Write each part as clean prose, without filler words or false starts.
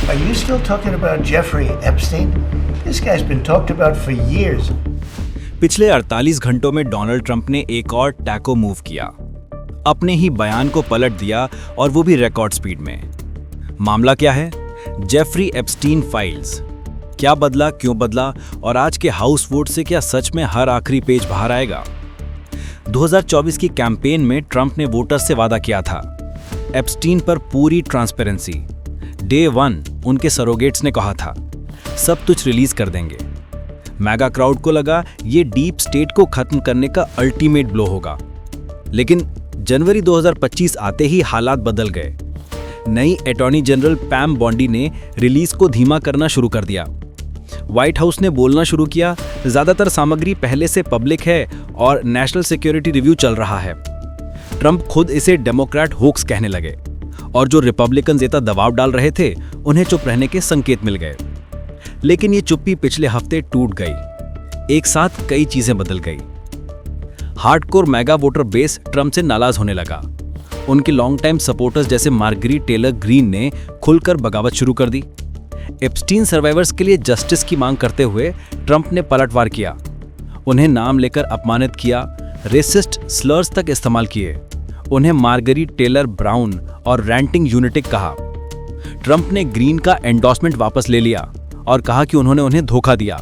Are you still talking about Jeffrey Epstein? This guy's been talked about for years. पिछले 48 घंटों में Donald Trump ने एक और टैको मूव किया। अपने ही बयान को पलट दिया और वो भी रिकॉर्ड स्पीड में। मामला क्या है? Jeffrey Epstein files. क्या बदला, क्यों बदला और आज के हाउस वोट से क्या सच में हर आखिरी पेज बाहर आएगा? 2024 की कैंपेन में ट्रंप ने वोटर्स से वादा किया था एप्स्टीन पर पूरी ट्रांसपेरेंसी। डे 1 उनके सरोगेट्स ने कहा था सब कुछ रिलीज कर देंगे। मैगा क्राउड को लगा ये डीप स्टेट को खत्म करने का अल्टीमेट ब्लो होगा। लेकिन जनवरी 2025 आते ही हालात बदल गए। नई अटॉर्नी जनरल पैम बॉन्डी ने रिलीज को धीमा करना शुरू कर दिया। व्हाइट हाउस ने बोलना शुरू किया ज्यादातर सामग्री पहले से पब्लिक है और नेशनल सिक्योरिटी रिव्यू चल रहा है। ट्रंप खुद इसे डेमोक्रेट होक्स कहने लगे और जो रिपब्लिकन नेता दबाव डाल रहे थे उन्हें चुप रहने के संकेत मिल गए। लेकिन ये चुप्पी पिछले हफ्ते टूट गई। एक साथ कई चीजें बदल गई। Hardcore mega voter base Trump से नाराज होने लगा। उनके लॉन्ग टाइम सपोर्टर्स जैसे मार्गरेट टेलर ग्रीन ने खुलकर बगावत शुरू कर दी। एप्स्टीन सर्वाइवर्स के लिए जस्टिस की मांग करते हुए ट्रंप ने पलटवार किया। उन्हें नाम लेकर अपमानित किया, रेसिस्ट स्लर्स तक इस्तेमाल किए। उन्हें मार्गरेट टेलर ब्राउन और रैंटिंग यूनिटिक कहा। ट्रंप ने ग्रीन का एंडोर्समेंट वापस ले लिया और कहा कि उन्होंने उन्हें धोखा दिया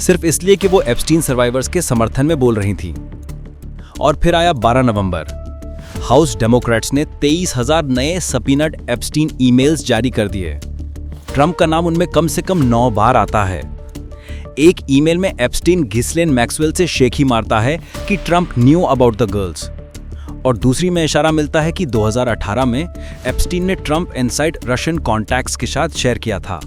सिर्फ इसलिए कि वो एप्स्टीन सर्वाइवर्स के समर्थन में बोल रही थी। और फिर आया 12 नवंबर। हाउस डेमोक्रेट्स ने 23,000 नए सबीनाड एप्स्टीन ईमेल्स जारी कर दिए। ट्रंप का नाम उनमें कम से कम 9 बार आता है। एक ईमेल में एप्स्टीन घिस्लेन मैक्सवेल से शेखी मारता है कि Trump knew about the girls और दूसरी में इशारा मिलता है कि 2018 में एप्स्टीन ने ट्रंप इनसाइड रशियन कॉन्टैक्ट्स के साथ शेयर किया था।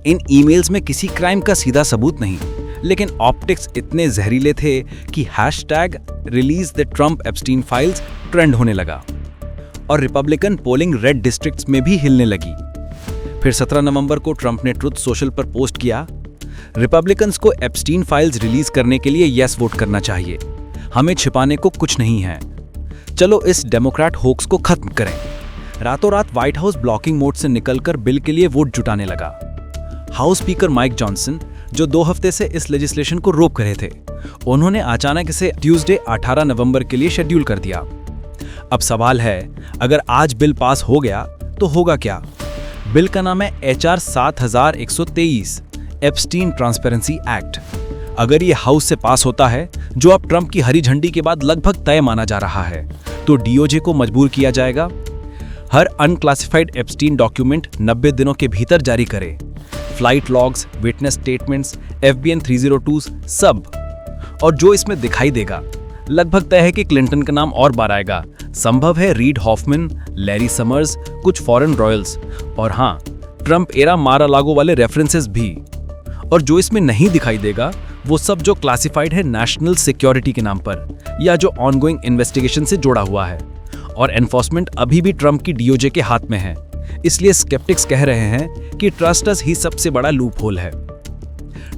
इन ईमेल्स में किसी क्राइम का सीधा सबूत नहीं, लेकिन ऑप्टिक्स इतने जहरीले थे कि hashtag release the Trump Epstein files trend होने लगा और रिपब्लिकन पोलिंग रेड डिस्ट्रिक्ट्स में भी हिलने लगी। फिर 17 नवंबर को ट्रंप ने ट्रुथ सोशल पर पोस्ट किया, रिपब्लिकन्स को एप्स्टीन फाइल्स रिलीज करने के लिए यस वोट करना चाहिए। हमें छिपाने को कुछ नहीं है। चलो इस डेमोक्रेट होक्स को खत्म करें। रातों रात व्हाइट हाउस ब्लॉकिंग मोड से निकलकर बिल के लिए वोट जुटाने लगा। हाउस स्पीकर माइक जॉनसन, जो 2 हफ्ते से इस लेजिस्लेशन को रोक रहे थे, उन्होंने अचानक इसे ट्यूसडे 18 नवंबर के लिए शेड्यूल कर दिया। अब सवाल है, अगर आज बिल पास हो गया तो होगा क्या? बिल का नाम है HR 7123 एप्स्टीन ट्रांसपेरेंसी एक्ट। अगर ये हाउस से पास होता है, जो अब ट्रंप की हरी झंडी के बाद लगभग तय माना जा रहा है, तो DOJ को मजबूर किया जाएगा हर अनक्लासिफाइड एप्स्टीन डॉक्यूमेंट 90 दिनों के भीतर जारी करे। Flight logs, witness statements, FBN 302 सब। और जो इसमें दिखाई देगा, लगभग तय है कि क्लिंटन का नाम और बार आएगा। संभव है रीड हॉफमैन, लैरी समर्स, कुछ फॉरेन रॉयल्स और हाँ, ट्रंप एरा मार-आ-लागो वाले रेफरेंसेस भी। और जो इसमें नहीं दिखाई देगा वो सब जो क्लासिफाइड है नेशनल सिक्योरिटी के नाम पर या जो ऑनगोइंग इन्वेस्टिगेशन से जुड़ा हुआ है। और एनफोर्समेंट अभी भी ट्रंप की DOJ के हाथ में है। इसलिए स्केप्टिक्स कह रहे हैं कि ट्रस्ट अस ही सबसे बड़ा लूप होल है।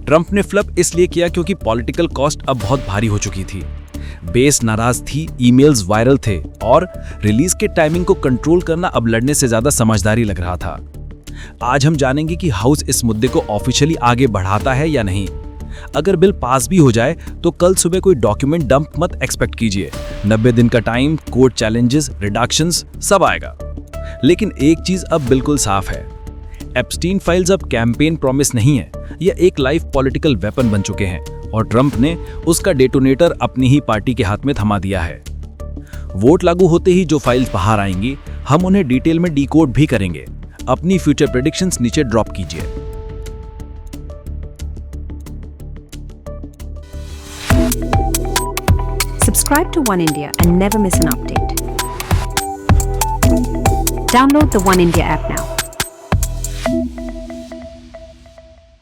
ट्रंप ने फ्लप इसलिए किया क्योंकि पॉलिटिकल कॉस्ट अब बहुत भारी हो चुकी थी। बेस नाराज थी, ईमेल्स वायरल थे और रिलीज के टाइमिंग को कंट्रोल करना अब लड़ने से ज्यादा समझदारी लग रहा था। आज हम जानेंगे कि हाउस इस मुद्दे को ऑफिशियली आगे बढ़ाता है या नहीं। अगर बिल पास भी हो जाए तो कल सुबह कोई डॉक्यूमेंट डंप मत एक्सपेक्ट कीजिए। 90 दिन का टाइम, कोर्ट चैलेंजेस, रिडक्शंस सब आएगा। लेकिन एक चीज अब बिल्कुल साफ है, एप्स्टीन फाइल्स अब कैंपेन प्रॉमिस नहीं है, यह एक लाइव पॉलिटिकल वेपन बन चुके हैं और ट्रंप ने उसका डेटोनेटर अपनी ही पार्टी के हाथ में थमा दिया है। वोट लागू होते ही जो फाइल्स बाहर आएंगी, हम उन्हें डिटेल में डिकोड भी करेंगे। अपनी फ्यूचर प्रेडिक्शंस नीचे ड्रॉप कीजिए। Subscribe to One India and never miss an update. Download the One India app now.